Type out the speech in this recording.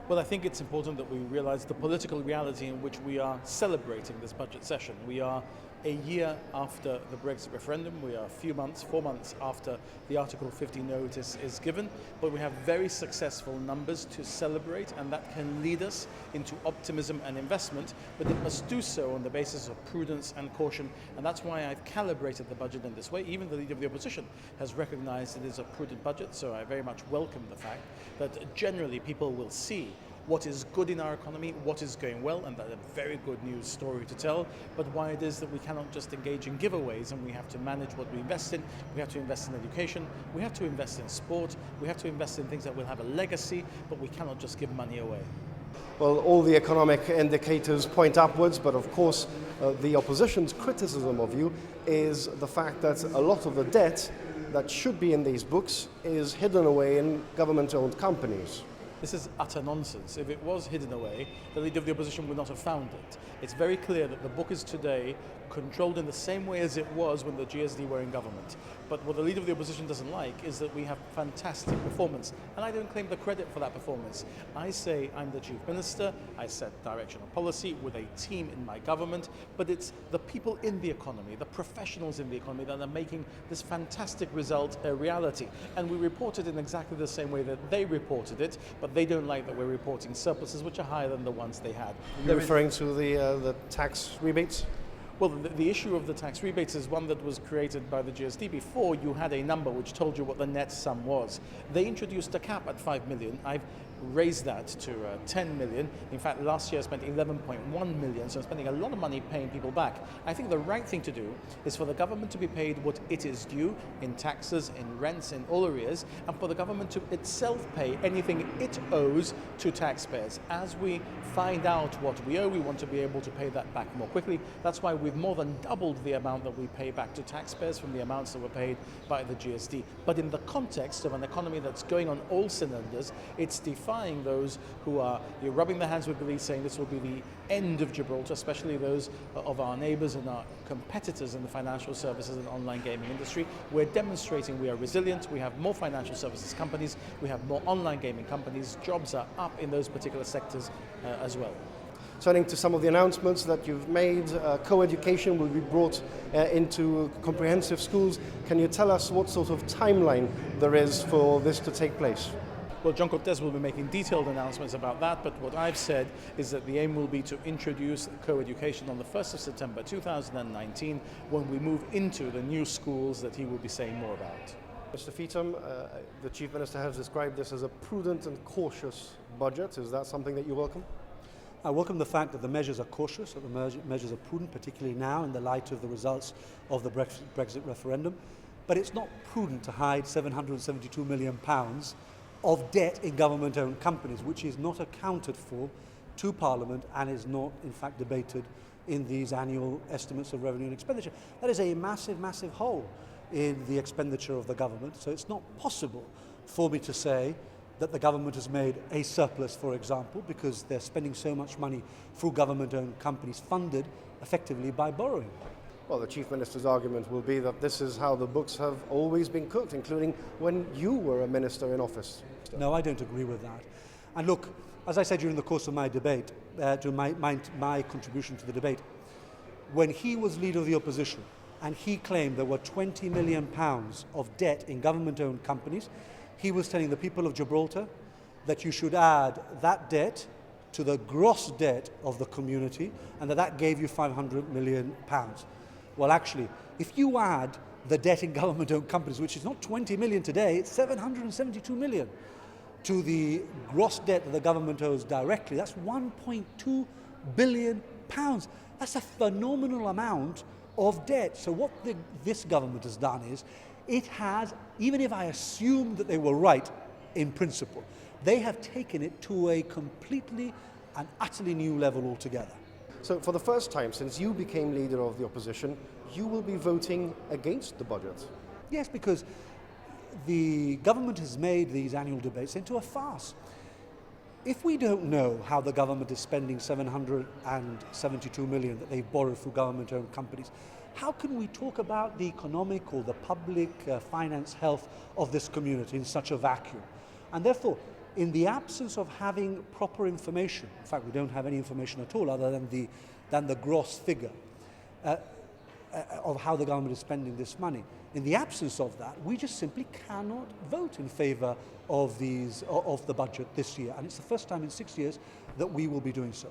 Well, I think it's important that we realize the political reality in which we are celebrating this budget session. We are a year after the Brexit referendum. We are a few months, 4 months after the Article 50 notice is given, but we have very successful numbers to celebrate, and that can lead us into optimism and investment, but it must do so on the basis of prudence and caution, and that's why I've calibrated the budget in this way. Even the Leader of the Opposition has recognized it is a prudent budget, so I very much welcome the fact that generally people will see what is good in our economy, what is going well, and that's a very good news story to tell, but why it is that we cannot just engage in giveaways and we have to manage what we invest in. We have to invest in education, we have to invest in sport, we have to invest in things that will have a legacy, but we cannot just give money away. Well, all the economic indicators point upwards, but of course the opposition's criticism of you is the fact that a lot of the debt that should be in these books is hidden away in government-owned companies. This is utter nonsense. If it was hidden away, the Leader of the Opposition would not have found it. It's very clear that the book is today controlled in the same way as it was when the GSD were in government. But what the Leader of the Opposition doesn't like is that we have fantastic performance. And I don't claim the credit for that performance. I say I'm the Chief Minister, I set direction of policy with a team in my government, but it's the people in the economy, the professionals in the economy that are making this fantastic result a reality. And we report it in exactly the same way that they reported it, but they don't like that we're reporting surpluses which are higher than the ones they had. You're referring to the tax rebates? Well, the issue of the tax rebates is one that was created by the GSD. Before, you had a number which told you what the net sum was. They introduced a cap at 5 million. I've raised that to 10 million. In fact, last year I spent 11.1 million, so I'm spending a lot of money paying people back. I think the right thing to do is for the government to be paid what it is due in taxes, in rents, in all arrears, and for the government to itself pay anything it owes to taxpayers. As we find out what we owe, we want to be able to pay that back more quickly. That's why we've more than doubled the amount that we pay back to taxpayers from the amounts that were paid by the GSD. But in the context of an economy that's going on all cylinders, it's defying those who are rubbing their hands with glee, saying this will be the end of Gibraltar, especially those of our neighbours and our competitors in the financial services and online gaming industry. We're demonstrating we are resilient, we have more financial services companies, we have more online gaming companies, jobs are up in those particular sectors as well. Turning to some of the announcements that you've made, co-education will be brought into comprehensive schools. Can you tell us what sort of timeline there is for this to take place? Well, John Cortes will be making detailed announcements about that, but what I've said is that the aim will be to introduce co-education on the 1st of September 2019 when we move into the new schools that he will be saying more about. Mr. Feetham, the Chief Minister has described this as a prudent and cautious budget. Is that something that you welcome? I welcome the fact that the measures are cautious, that the measures are prudent, particularly now in the light of the results of the Brexit referendum. But it's not prudent to hide £772 million of debt in government-owned companies, which is not accounted for to Parliament and is not, in fact, debated in these annual estimates of revenue and expenditure. That is a massive, massive hole in the expenditure of the government. So it's not possible for me to say that the government has made a surplus, for example, because they're spending so much money through government-owned companies funded effectively by borrowing. Well, the Chief Minister's argument will be that this is how the books have always been cooked, including when you were a minister in office. No, I don't agree with that. And look, as I said during the course of my debate, my contribution to the debate, when he was Leader of the Opposition and he claimed there were £20 million of debt in government-owned companies, he was telling the people of Gibraltar that you should add that debt to the gross debt of the community and that gave you £500 million. Well, actually, if you add the debt in government-owned companies, which is not 20 million today, it's 772 million, to the gross debt that the government owes directly, that's 1.2 billion pounds. That's a phenomenal amount of debt. So what this government has done is, it has, even if I assume that they were right in principle, they have taken it to a completely and utterly new level altogether. So for the first time since you became Leader of the Opposition, you will be voting against the budget. Yes, because the government has made these annual debates into a farce. If we don't know how the government is spending 772 million that they've borrowed through government-owned companies, how can we talk about the economic or the public finance health of this community in such a vacuum? And therefore, in the absence of having proper information, in fact we don't have any information at all other than the gross figure of how the government is spending this money. In the absence of that, we just simply cannot vote in favour of the budget this year, and it's the first time in 6 years that we will be doing so.